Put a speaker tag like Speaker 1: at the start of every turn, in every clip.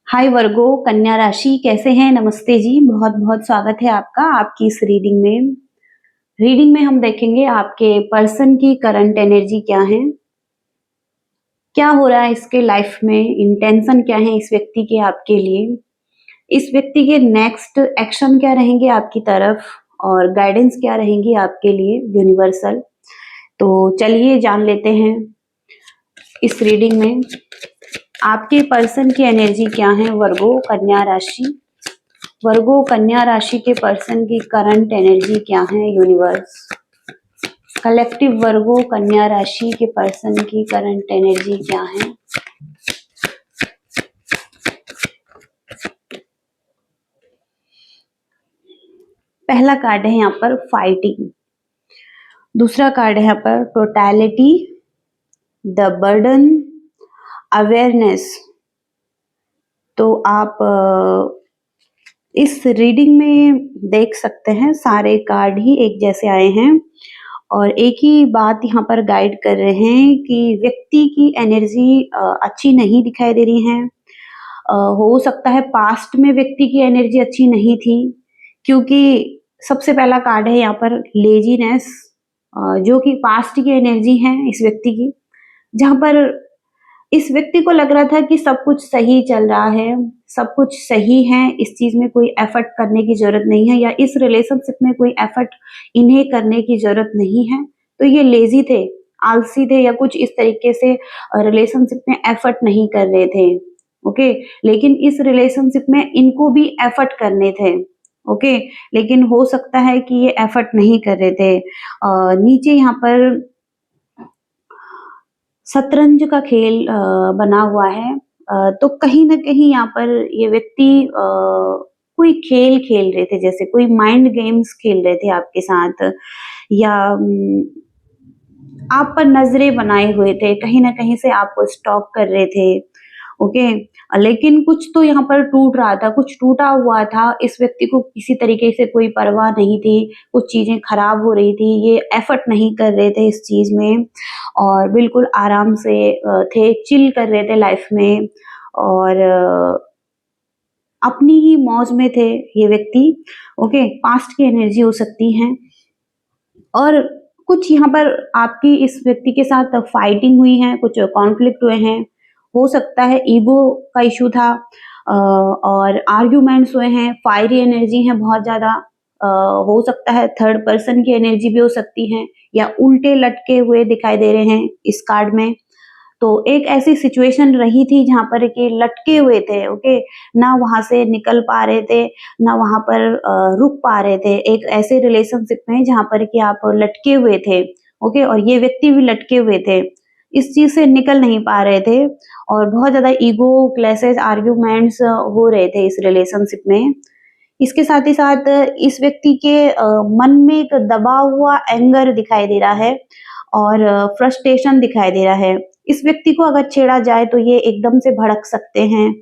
Speaker 1: हाय वर्गो कन्या राशि कैसे हैं। नमस्ते जी, बहुत बहुत स्वागत है आपका आपकी इस रीडिंग में हम देखेंगे आपके पर्सन की करंट एनर्जी क्या है, क्या हो रहा है इसके लाइफ में, इंटेंशन क्या है इस व्यक्ति के आपके लिए, इस व्यक्ति के नेक्स्ट एक्शन क्या रहेंगे आपकी तरफ और गाइडेंस क्या रहेंगी आपके लिए यूनिवर्सल। तो चलिए जान लेते हैं इस रीडिंग में आपके पर्सन की एनर्जी क्या है। वर्गो कन्या राशि के पर्सन की करंट एनर्जी क्या है यूनिवर्स। कलेक्टिव वर्गो कन्या राशि के पर्सन की करंट एनर्जी क्या है। पहला कार्ड है यहाँ पर फाइटिंग, दूसरा कार्ड है यहाँ पर टोटलिटी, द बर्डन, अवेयरनेस। तो आप इस रीडिंग में देख सकते हैं सारे कार्ड ही एक जैसे आए हैं और एक ही बात यहाँ पर गाइड कर रहे हैं कि व्यक्ति की एनर्जी अच्छी नहीं दिखाई दे रही है। हो सकता है पास्ट में व्यक्ति की एनर्जी अच्छी नहीं थी, क्योंकि सबसे पहला कार्ड है यहाँ पर लेजीनेस, जो कि पास्ट की एनर्जी है इस व्यक्ति की, जहां पर इस व्यक्ति को लग रहा था कि सब कुछ सही चल रहा है, सब कुछ सही है, इस चीज में कोई एफर्ट करने की जरूरत नहीं है या इस रिलेशनशिप में कोई एफर्ट इन्हें करने की जरूरत नहीं है। तो ये लेजी थे, आलसी थे या कुछ इस तरीके से रिलेशनशिप में एफर्ट नहीं कर रहे थे। ओके, लेकिन इस रिलेशनशिप में इनको भी एफर्ट करने थे। ओके, लेकिन हो सकता है कि ये एफर्ट नहीं कर रहे थे। नीचे यहाँ पर शतरंज का खेल बना हुआ है। तो कहीं ना कहीं यहाँ पर ये व्यक्ति कोई खेल खेल रहे थे, जैसे कोई माइंड गेम्स खेल रहे थे आपके साथ, या आप पर नजरें बनाए हुए थे, कहीं ना कहीं से आपको स्टॉक कर रहे थे। ओके, लेकिन कुछ तो यहाँ पर टूट रहा था, कुछ टूटा हुआ था। इस व्यक्ति को किसी तरीके से कोई परवाह नहीं थी, कुछ चीजें खराब हो रही थी, ये एफर्ट नहीं कर रहे थे इस चीज में और बिल्कुल आराम से थे, चिल कर रहे थे लाइफ में और अपनी ही मौज में थे ये व्यक्ति। ओके, पास्ट की एनर्जी हो सकती है और कुछ यहाँ पर आपकी इस व्यक्ति के साथ फाइटिंग हुई है, कुछ कॉन्फ्लिक्ट हुए हैं। हो सकता है ईगो का इशू था और आर्ग्यूमेंट्स हुए हैं, फायरी एनर्जी है बहुत ज्यादा। हो सकता है थर्ड पर्सन की एनर्जी भी हो सकती है या उल्टे लटके हुए दिखाई दे रहे हैं इस कार्ड में। तो एक ऐसी सिचुएशन रही थी जहां पर कि लटके हुए थे। ओके, ना वहां से निकल पा रहे थे, ना वहां पर रुक पा रहे थे, एक ऐसे रिलेशनशिप में जहां पर कि आप लटके हुए थे। ओके, और ये व्यक्ति भी लटके हुए थे, इस चीज से निकल नहीं पा रहे थे और बहुत ज्यादा ईगो क्लैशेस, आर्ग्यूमेंट्स हो रहे थे इस रिलेशनशिप में। इसके साथ ही साथ इस व्यक्ति के मन में एक दबा हुआ एंगर दिखाई दे रहा है और फ्रस्ट्रेशन दिखाई दे रहा है। इस व्यक्ति को अगर छेड़ा जाए तो ये एकदम से भड़क सकते हैं,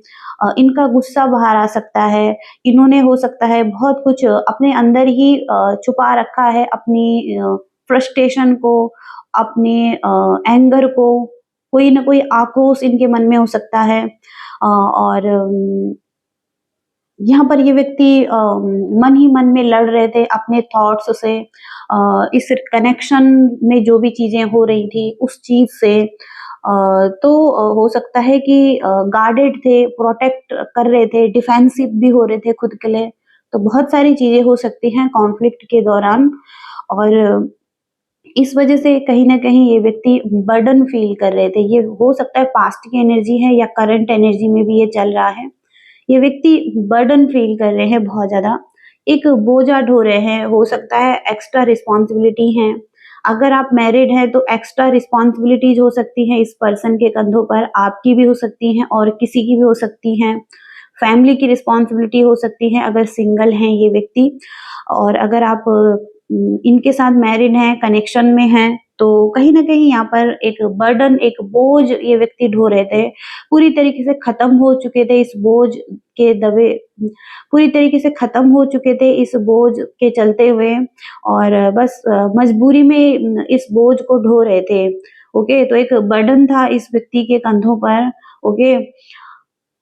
Speaker 1: इनका गुस्सा बाहर आ सकता है। इन्होंने हो सकता है बहुत कुछ अपने अंदर ही छुपा रखा है, अपनी फ्रस्ट्रेशन को, अपने एंगर को, कोई ना कोई आक्रोश इनके मन में हो सकता है। और यहाँ पर ये व्यक्ति मन ही मन में लड़ रहे थे अपने थॉट्स से, इस कनेक्शन में जो भी चीजें हो रही थी उस चीज से। तो हो सकता है कि गार्डेड थे, प्रोटेक्ट कर रहे थे, डिफेंसिव भी हो रहे थे खुद के लिए। तो बहुत सारी चीजें हो सकती हैं कॉन्फ्लिक्ट के दौरान और इस वजह से कहीं ना कहीं ये व्यक्ति बर्डन फील कर रहे थे। ये हो सकता है पास्ट की एनर्जी है या करंट एनर्जी में भी ये चल रहा है। ये व्यक्ति बर्डन फील कर रहे हैं बहुत ज्यादा, एक बोझा ढो रहे हैं। हो सकता है एक्स्ट्रा रिस्पॉन्सिबिलिटी है, अगर आप मैरिड हैं तो एक्स्ट्रा रिस्पॉन्सिबिलिटीज हो सकती हैं इस पर्सन के कंधों पर, आपकी भी हो सकती हैं और किसी की भी हो सकती हैं। फैमिली की रिस्पॉन्सिबिलिटी हो सकती है अगर सिंगल हैं ये व्यक्ति। और अगर आप इनके साथ मैरिड हैं, कनेक्शन में हैं, तो कहीं ना कहीं यहाँ पर एक बर्डन, एक बोझ ये व्यक्ति ढो रहे थे, पूरी तरीके से खत्म हो चुके थे इस बोझ के दबे, पूरी तरीके से खत्म हो चुके थे इस बोझ के चलते हुए और बस मजबूरी में इस बोझ को ढो रहे थे। ओके, तो एक बर्डन था इस व्यक्ति के कंधों पर। ओके,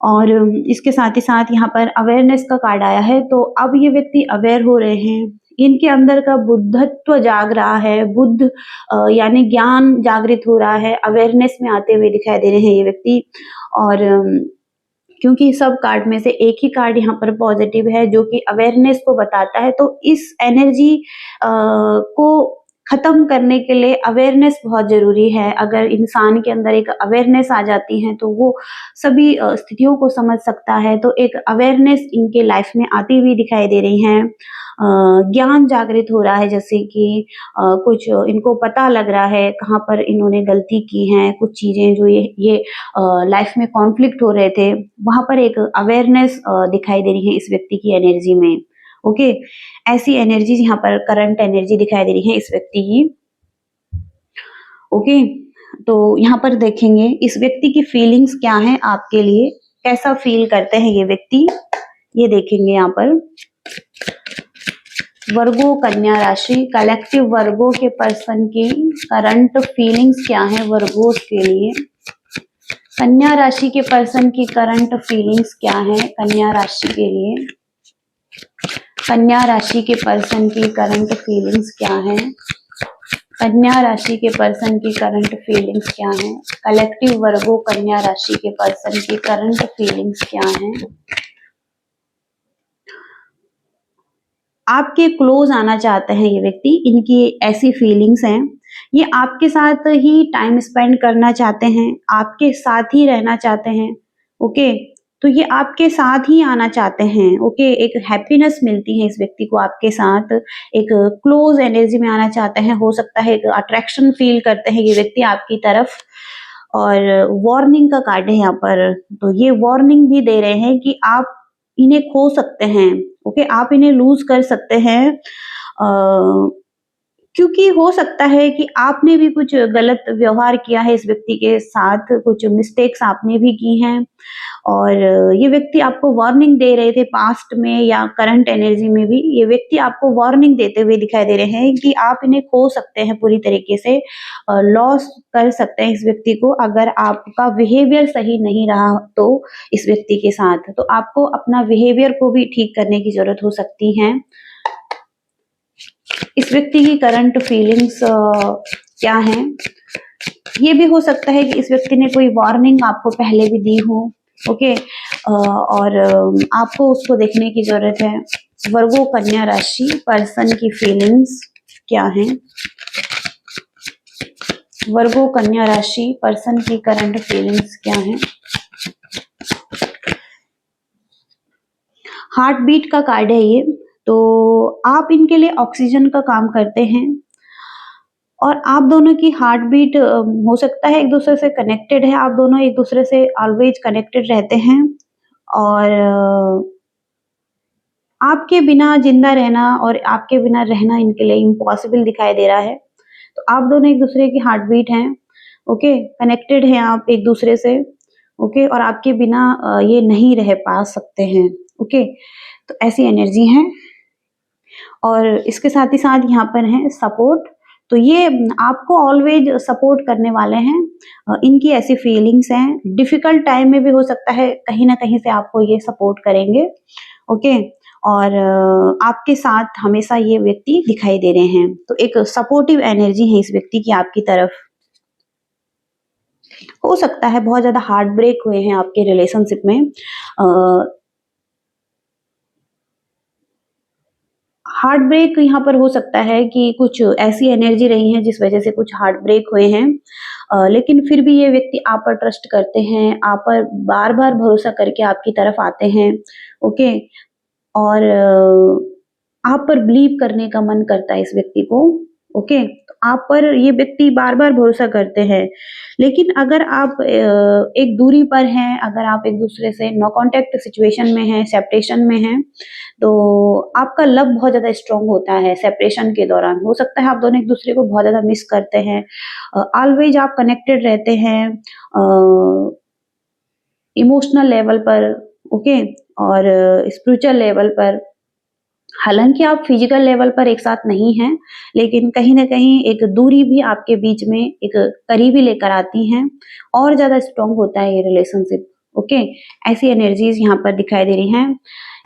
Speaker 1: और इसके साथ ही साथ यहाँ पर अवेयरनेस का कार्ड आया है, तो अब ये व्यक्ति अवेयर हो रहे हैं। इनके अंदर का बुद्धत्व जाग रहा है, यानी ज्ञान जागृत हो रहा है, अवेयरनेस में आते हुए दिखाई दे रहे हैं ये व्यक्ति। और क्योंकि सब कार्ड में से एक ही कार्ड यहाँ पर पॉजिटिव है जो कि अवेयरनेस को बताता है, तो इस एनर्जी को खत्म करने के लिए अवेयरनेस बहुत जरूरी है। अगर इंसान के अंदर एक अवेयरनेस आ जाती है तो वो सभी स्थितियों को समझ सकता है। तो एक अवेयरनेस इनके लाइफ में आती हुई दिखाई दे रही है। ज्ञान जागृत हो रहा है, जैसे कि कुछ इनको पता लग रहा है कहाँ पर इन्होंने गलती की है, कुछ चीजें जो ये लाइफ में कॉन्फ्लिक्ट हो रहे थे, वहां पर एक अवेयरनेस दिखाई दे रही है इस व्यक्ति की एनर्जी में। ओके, ऐसी एनर्जी यहाँ पर करंट एनर्जी दिखाई दे रही है इस व्यक्ति की। ओके, तो यहाँ पर देखेंगे इस व्यक्ति की फीलिंग्स क्या हैं आपके लिए, कैसा फील करते हैं ये व्यक्ति, ये देखेंगे यहाँ पर। वर्गो कन्या राशि, कलेक्टिव वर्गो के पर्सन की करंट फीलिंग्स क्या है वर्गोस के लिए। कन्या राशि के पर्सन की करंट फीलिंग्स क्या है कन्या राशि के लिए। कन्या राशि के पर्सन की करंट फीलिंग्स क्या है। कन्या राशि के पर्सन की करंट फीलिंग्स क्या है। कलेक्टिव वर्गो कन्या राशि के पर्सन की करंट फीलिंग्स क्या है। आपके क्लोज आना चाहते हैं ये व्यक्ति, इनकी ऐसी फीलिंग्स हैं। ये आपके साथ ही टाइम स्पेंड करना चाहते हैं, आपके साथ ही रहना चाहते हैं। ओके, तो ये आपके साथ ही आना चाहते हैं। ओके, एक हैप्पीनेस मिलती है इस व्यक्ति को आपके साथ, एक क्लोज एनर्जी में आना चाहते हैं। हो सकता है एक अट्रैक्शन फील करते हैं ये व्यक्ति आपकी तरफ। और वार्निंग का कार्ड है यहाँ पर, तो ये वार्निंग भी दे रहे हैं कि आप इन्हें खो सकते हैं। ओके, आप इन्हें लूज कर सकते हैं, क्योंकि हो सकता है कि आपने भी कुछ गलत व्यवहार किया है इस व्यक्ति के साथ, कुछ मिस्टेक्स आपने भी की हैं। और ये व्यक्ति आपको वार्निंग दे रहे थे पास्ट में या करंट एनर्जी में भी, ये व्यक्ति आपको वार्निंग देते हुए दिखाई दे रहे हैं कि आप इन्हें खो सकते हैं पूरी तरीके से, लॉस कर सकते हैं इस व्यक्ति को अगर आपका बिहेवियर सही नहीं रहा तो इस व्यक्ति के साथ। तो आपको अपना बिहेवियर को भी ठीक करने की जरूरत हो सकती है। इस व्यक्ति की करंट फीलिंग्स क्या हैं? ये भी हो सकता है कि इस व्यक्ति ने कोई वार्निंग आपको पहले भी दी हो। ओके, और आपको उसको देखने की जरूरत है। वर्गो कन्या राशि पर्सन की फीलिंग्स क्या हैं? वर्गो कन्या राशि पर्सन की करंट फीलिंग्स क्या हैं? हार्ट बीट का कार्ड है ये, तो आप इनके लिए ऑक्सीजन का काम करते हैं और आप दोनों की हार्ट बीट हो सकता है एक दूसरे से कनेक्टेड है, आप दोनों एक दूसरे से ऑलवेज कनेक्टेड रहते हैं। और आपके बिना जिंदा रहना और आपके बिना रहना इनके लिए इम्पॉसिबल दिखाई दे रहा है। तो आप दोनों एक दूसरे की हार्ट बीट हैं। ओके, कनेक्टेड हैं आप एक दूसरे से। ओके, और आपके बिना ये नहीं रह पा सकते हैं। ओके, तो ऐसी एनर्जी है। और इसके साथ ही साथ यहाँ पर है सपोर्ट, तो ये आपको ऑलवेज सपोर्ट करने वाले हैं। इनकी ऐसी फीलिंग्स हैं। डिफिकल्ट टाइम में भी हो सकता है कहीं ना कहीं से आपको ये सपोर्ट करेंगे। ओके, और आपके साथ हमेशा ये व्यक्ति दिखाई दे रहे हैं। तो एक सपोर्टिव एनर्जी है इस व्यक्ति की आपकी तरफ। हो सकता है बहुत ज्यादा हार्ट ब्रेक हुए हैं आपके रिलेशनशिप में। हार्ट ब्रेक यहाँ पर हो सकता है कि कुछ ऐसी एनर्जी रही है जिस वजह से कुछ हार्ट ब्रेक हुए हैं, लेकिन फिर भी ये व्यक्ति आप पर ट्रस्ट करते हैं, आप पर बार बार भरोसा करके आपकी तरफ आते हैं। ओके, और आप पर बिलीव करने का मन करता है इस व्यक्ति को। ओके, तो आप पर ये व्यक्ति बार बार भरोसा करते हैं, लेकिन अगर आप एक दूरी पर हैं, अगर आप एक दूसरे से नो कांटेक्ट सिचुएशन में हैं, सेपरेशन में हैं, तो आपका लव बहुत ज्यादा स्ट्रांग होता है। सेपरेशन के दौरान हो सकता है आप दोनों एक दूसरे को बहुत ज्यादा मिस करते हैं, ऑलवेज आप कनेक्टेड रहते हैं इमोशनल लेवल पर। ओके, और स्पिरिचुअल लेवल पर। हालांकि आप फिजिकल लेवल पर एक साथ नहीं हैं, लेकिन कहीं ना कहीं एक दूरी भी आपके बीच में एक करीबी लेकर आती हैं, और ज्यादा स्ट्रांग होता है ये रिलेशनशिप। ओके, ऐसी एनर्जीज यहाँ पर दिखाई दे रही हैं।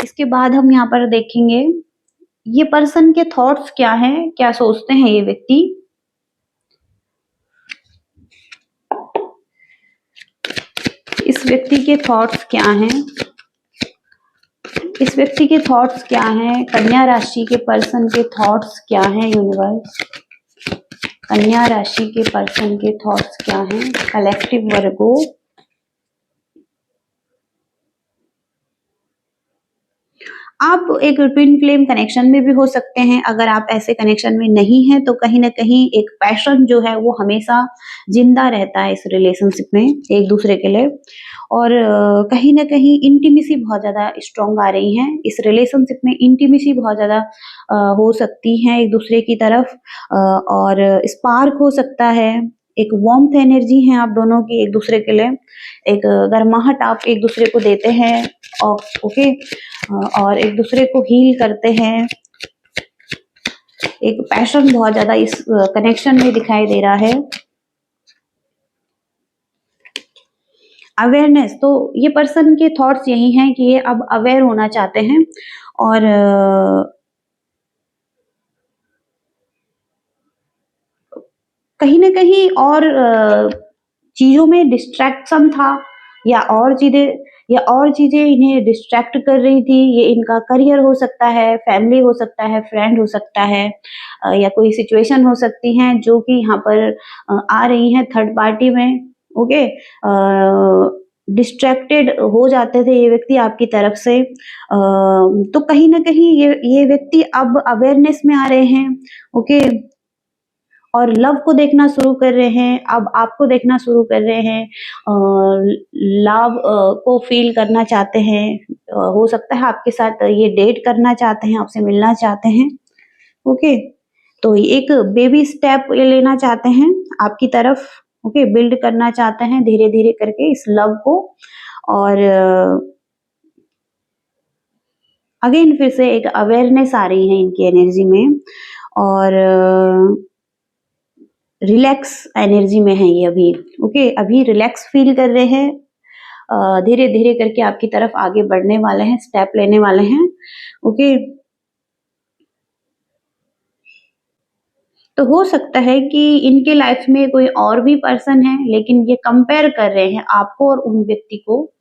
Speaker 1: इसके बाद हम यहाँ पर देखेंगे ये पर्सन के थॉट्स क्या हैं, क्या सोचते हैं ये व्यक्ति। इस व्यक्ति के थॉट्स क्या हैं, इस व्यक्ति के थॉट्स क्या हैं, कन्या राशि के पर्सन के थॉट्स क्या हैं यूनिवर्स, कन्या राशि के पर्सन के थॉट्स क्या हैं, कलेक्टिव वर्गो। आप एक ट्विन फ्लेम कनेक्शन में भी हो सकते हैं। अगर आप ऐसे कनेक्शन में नहीं हैं तो कहीं ना कहीं एक पैशन जो है वो हमेशा जिंदा रहता है इस रिलेशनशिप में एक दूसरे के लिए, और कहीं ना कहीं इंटीमेसी बहुत ज्यादा स्ट्रॉन्ग आ रही है इस रिलेशनशिप में। इंटीमेसी बहुत ज्यादा हो सकती है एक दूसरे की तरफ, और स्पार्क हो सकता है, एक वार्मथ एनर्जी है आप दोनों की एक दूसरे के लिए, एक गर्माहट आप एक दूसरे को देते हैं, और ओके, और एक दूसरे को हील करते हैं। एक पैशन बहुत ज्यादा इस कनेक्शन में दिखाई दे रहा है। अवेयरनेस, तो ये पर्सन के थॉट्स यही हैं कि ये अब अवेयर होना चाहते हैं, और कहीं ना कहीं और चीजों में डिस्ट्रैक्शन था, या और चीजें इन्हें डिस्ट्रैक्ट कर रही थी। ये इनका करियर हो सकता है, फैमिली हो सकता है, फ्रेंड हो सकता है, या कोई सिचुएशन हो सकती है जो कि यहाँ पर आ रही है थर्ड पार्टी में। ओके, डिस्ट्रैक्टेड हो जाते थे ये व्यक्ति आपकी तरफ से, तो कहीं ना कहीं ये व्यक्ति अब अवेयरनेस में आ रहे हैं। ओके, और लव को देखना शुरू कर रहे हैं, अब आपको देखना शुरू कर रहे हैं, लव को फील करना चाहते हैं। हो सकता है आपके साथ ये डेट करना चाहते हैं, आपसे मिलना चाहते हैं। ओके, तो एक बेबी स्टेप ये लेना चाहते हैं आपकी तरफ। ओके, बिल्ड करना चाहते हैं धीरे धीरे करके इस लव को, और अगेन फिर से एक अवेयरनेस आ रही है इनकी एनर्जी में, और रिलैक्स एनर्जी में है ये अभी। ओके, अभी रिलैक्स फील कर रहे हैं, धीरे धीरे करके आपकी तरफ आगे बढ़ने वाले हैं, स्टेप लेने वाले हैं। ओके, तो हो सकता है कि इनके लाइफ में कोई और भी पर्सन है, लेकिन ये कंपेयर कर रहे हैं आपको और उन व्यक्ति को,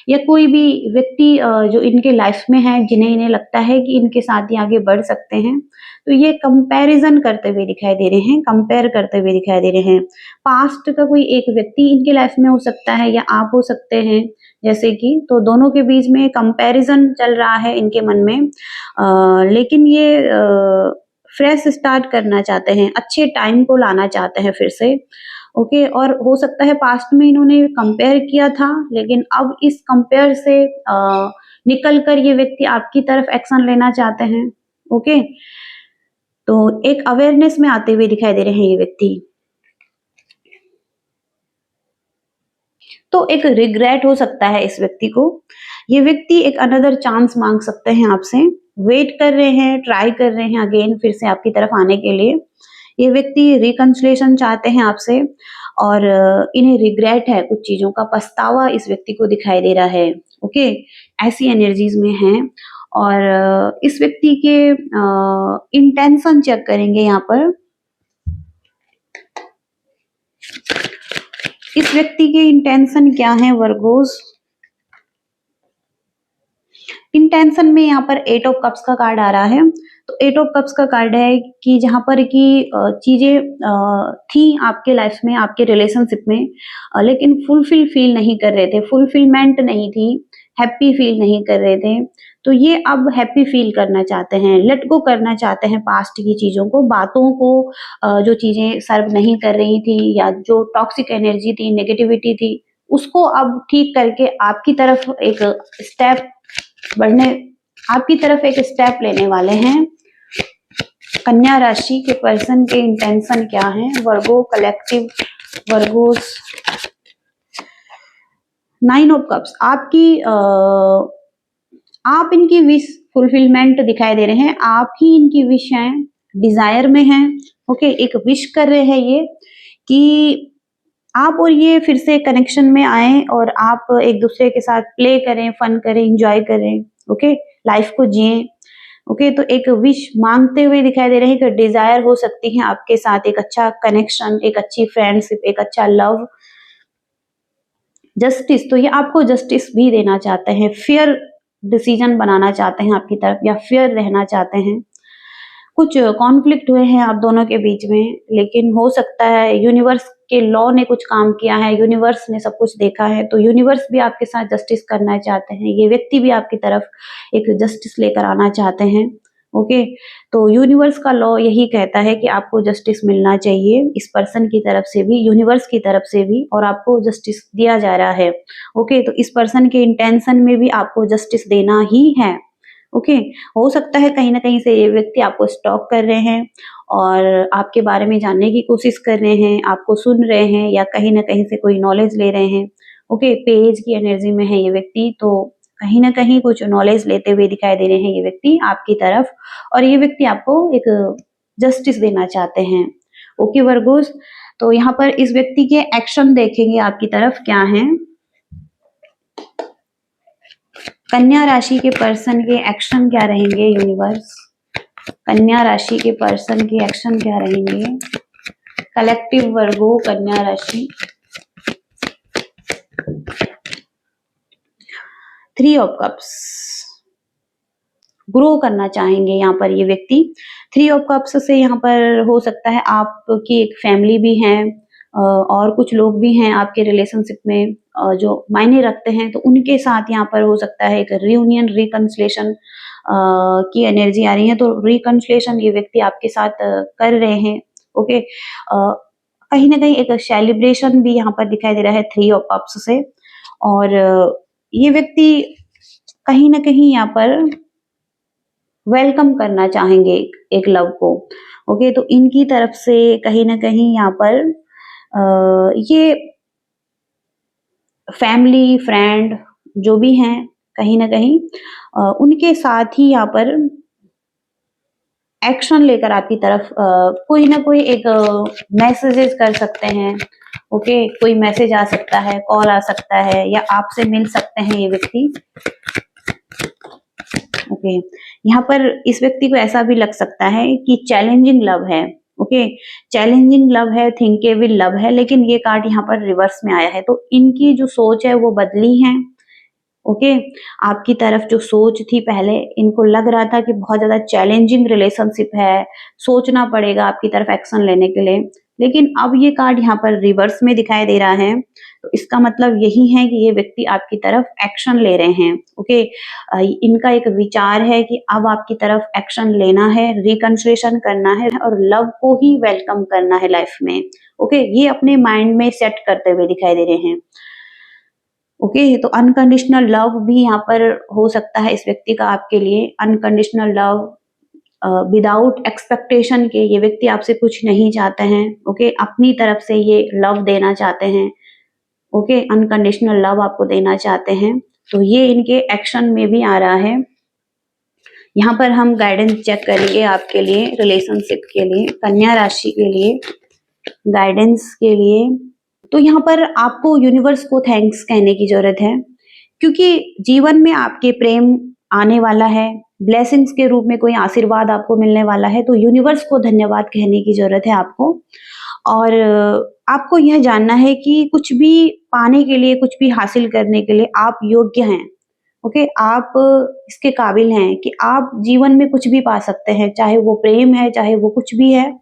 Speaker 1: या कोई भी व्यक्ति जो इनके लाइफ में है जिन्हें इन्हें लगता है कि इनके साथ ही आगे बढ़ सकते हैं। तो ये कंपैरिजन करते हुए दिखाई दे रहे हैं, कंपेयर करते हुए दिखाई दे रहे हैं। पास्ट का कोई एक व्यक्ति इनके लाइफ में हो सकता है, या आप हो सकते हैं जैसे कि, तो दोनों के बीच में कंपैरिजन चल रहा है इनके मन में, लेकिन ये फ्रेश स्टार्ट करना चाहते हैं, अच्छे टाइम को लाना चाहते हैं फिर से। ओके, और हो सकता है पास्ट में इन्होंने कंपेयर किया था, लेकिन अब इस कंपेयर से निकल कर ये व्यक्ति आपकी तरफ एक्शन लेना चाहते हैं। ओके, तो एक अवेयरनेस में आते हुए दिखाई दे रहे हैं ये व्यक्ति। तो एक रिग्रेट हो सकता है इस व्यक्ति को, ये व्यक्ति एक अनदर चांस मांग सकते हैं आपसे, वेट कर रहे हैं, ट्राई कर रहे हैं अगेन फिर से आपकी तरफ आने के लिए। ये व्यक्ति रिकंसिलिएशन चाहते हैं आपसे, और इन्हें रिग्रेट है, कुछ चीजों का पछतावा इस व्यक्ति को दिखाई दे रहा है। ओके, ऐसी एनर्जीज में है, और इस व्यक्ति के इंटेंशन चेक करेंगे यहाँ पर। इस व्यक्ति के इंटेंशन क्या है वर्गोस। इंटेंशन में यहाँ पर 8 ऑफ कप्स का कार्ड आ रहा है, तो 8 ऑफ कप्स का कार्ड है कि जहां पर की चीजें थी आपके लाइफ में, आपके रिलेशनशिप में, लेकिन फुलफिल फील नहीं कर रहे थे, फुलफिलमेंट नहीं थी, हैप्पी फील नहीं कर रहे थे, तो ये अब हैप्पी फील करना चाहते हैं, लेट गो करना चाहते हैं पास्ट की चीजों को, बातों को, जो चीजें सर्व नहीं कर रही थी, या जो टॉक्सिक एनर्जी थी, नेगेटिविटी थी, उसको अब ठीक करके आपकी तरफ एक स्टेप बढ़ने, आपकी तरफ एक स्टेप लेने वाले हैं। कन्या राशि के पर्सन के इंटेंशन क्या है वर्गो कलेक्टिव वर्गोस। 9 ऑफ कप्स, आप इनकी विश फुलफिलमेंट दिखाई दे रहे हैं, आप ही इनकी विश हैं, डिजायर में हैं। ओके, एक विश कर रहे हैं ये कि आप और ये फिर से कनेक्शन में आए और आप एक दूसरे के साथ प्ले करें, फन करें, एंजॉय करें, ओके, लाइफ को जिए। ओके, तो एक विश मांगते हुए दिखाई दे रहे हैं कि डिजायर हो सकती है आपके साथ एक अच्छा कनेक्शन, एक अच्छी फ्रेंडशिप, एक अच्छा लव, जस्टिस। तो ये आपको जस्टिस भी देना चाहते हैं, फेयर डिसीजन बनाना चाहते हैं आपकी तरफ, या फेयर रहना चाहते हैं। कुछ कॉन्फ्लिक्ट हुए हैं आप दोनों के बीच में, लेकिन हो सकता है यूनिवर्स के लॉ ने कुछ काम किया है, यूनिवर्स ने सब कुछ देखा है, तो यूनिवर्स भी आपके साथ जस्टिस करना चाहते हैं, ये व्यक्ति भी आपकी तरफ एक जस्टिस लेकर आना चाहते हैं। ओके, तो यूनिवर्स का लॉ यही कहता है कि आपको जस्टिस मिलना चाहिए, इस पर्सन की तरफ से भी, यूनिवर्स की तरफ से भी, और आपको जस्टिस दिया जा रहा है। ओके, तो इस पर्सन के इंटेंशन में भी आपको जस्टिस देना ही है। ओके, हो सकता है कहीं न कहीं से ये व्यक्ति आपको स्टॉक कर रहे हैं और आपके बारे में जानने की कोशिश कर रहे हैं, आपको सुन रहे हैं, या कहीं न कहीं से कोई नॉलेज ले रहे हैं। ओके, पेज की एनर्जी में है ये व्यक्ति, तो कहीं न कहीं कुछ नॉलेज लेते हुए दिखाई दे रहे हैं ये व्यक्ति आपकी तरफ, और ये व्यक्ति आपको एक जस्टिस देना चाहते हैं। ओके वर्गोस, तो यहाँ पर इस व्यक्ति के एक्शन देखेंगे आपकी तरफ क्या हैं। कन्या राशि के पर्सन के एक्शन क्या रहेंगे यूनिवर्स, कन्या राशि के पर्सन के एक्शन क्या रहेंगे, कलेक्टिव वर्गो कन्या राशि। 3 ऑफ कप्स, ग्रो करना चाहेंगे यहाँ पर ये व्यक्ति। 3 ऑफ कप्स से यहाँ पर हो सकता है आपकी एक फैमिली भी है, और कुछ लोग भी हैं आपके रिलेशनशिप में जो मायने रखते हैं, तो उनके साथ यहाँ पर हो सकता है एक रियूनियन, रिकंसिलेशन की एनर्जी आ रही है। तो रिकंसिलेशन ये व्यक्ति आपके साथ कर रहे हैं। ओके, कहीं ना कहीं एक सेलिब्रेशन भी यहाँ पर दिखाई दे रहा है 3 ऑफ कप्स से, और ये व्यक्ति कहीं ना कहीं यहाँ पर वेलकम करना चाहेंगे एक लव को। ओके, तो इनकी तरफ से कहीं ना कहीं यहाँ पर ये फैमिली, फ्रेंड जो भी हैं, कहीं ना कहीं उनके साथ ही यहाँ पर एक्शन लेकर आपकी तरफ कोई ना कोई एक मैसेजेस कर सकते हैं। ओके, कोई मैसेज आ सकता है, कॉल आ सकता है, या आपसे मिल सकते हैं ये व्यक्ति। ओके, यहाँ पर इस व्यक्ति को ऐसा भी लग सकता है कि चैलेंजिंग लव है। ओके, चैलेंजिंग लव है, थिंकेबल लव है, लेकिन ये कार्ड यहाँ पर रिवर्स में आया है, तो इनकी जो सोच है वो बदली है। ओके, आपकी तरफ जो सोच थी पहले, इनको लग रहा था कि बहुत ज्यादा चैलेंजिंग रिलेशनशिप है, सोचना पड़ेगा आपकी तरफ एक्शन लेने के लिए, लेकिन अब ये कार्ड यहाँ पर रिवर्स में दिखाई दे रहा है, तो इसका मतलब यही है कि ये व्यक्ति आपकी तरफ एक्शन ले रहे हैं। ओके, इनका एक विचार है कि अब आपकी तरफ एक्शन लेना है, रिकंसिलेशन करना है, और लव को ही वेलकम करना है लाइफ में। ओके, ये अपने माइंड में सेट करते हुए दिखाई दे रहे हैं। ओके, तो अनकंडीशनल लव भी यहाँ पर हो सकता है इस व्यक्ति का आपके लिए। अनकंडीशनल लव विदाउट एक्सपेक्टेशन के, ये व्यक्ति आपसे कुछ नहीं चाहते हैं। ओके, अपनी तरफ से ये लव देना चाहते हैं। ओके, अनकंडीशनल लव आपको देना चाहते हैं, तो ये इनके एक्शन में भी आ रहा है। यहाँ पर हम गाइडेंस चेक करेंगे आपके लिए, रिलेशनशिप के लिए, कन्या राशि के लिए गाइडेंस के लिए। तो यहाँ पर आपको यूनिवर्स को थैंक्स कहने की जरूरत है, क्योंकि जीवन में आपके प्रेम आने वाला है, ब्लेसिंग्स के रूप में कोई आशीर्वाद आपको मिलने वाला है, तो यूनिवर्स को धन्यवाद कहने की जरूरत है आपको। और आपको यह जानना है कि कुछ भी पाने के लिए, कुछ भी हासिल करने के लिए आप योग्य हैं। ओके, आप इसके काबिल हैं कि आप जीवन में कुछ भी पा सकते हैं, चाहे वो प्रेम है, चाहे वो कुछ भी है,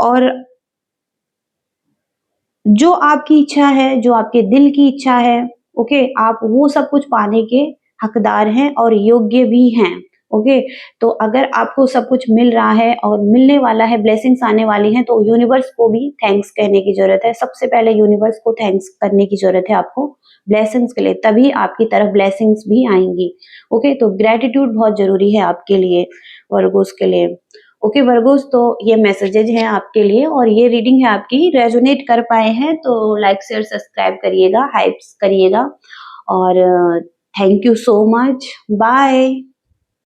Speaker 1: और जो आपकी इच्छा है, जो आपके दिल की इच्छा है, ओके, आप वो सब कुछ पाने के हकदार हैं और योग्य भी हैं। ओके, तो अगर आपको सब कुछ मिल रहा है और मिलने वाला है, ब्लेसिंग्स आने वाली हैं, तो यूनिवर्स को भी थैंक्स कहने की जरूरत है। सबसे पहले यूनिवर्स को थैंक्स करने की जरूरत है आपको ब्लेसिंग्स के लिए, तभी आपकी तरफ ब्लेसिंग्स भी आएंगी। ओके, तो ग्रेटिट्यूड बहुत जरूरी है आपके लिए, वर्गोस के लिए। ओके वर्गोस, तो ये मैसेजेज हैं आपके लिए, और ये रीडिंग है आपकी। रेजोनेट कर पाए हैं तो लाइक शेयर सब्सक्राइब करिएगा, हाइप्स करिएगा, और thank you so much, bye.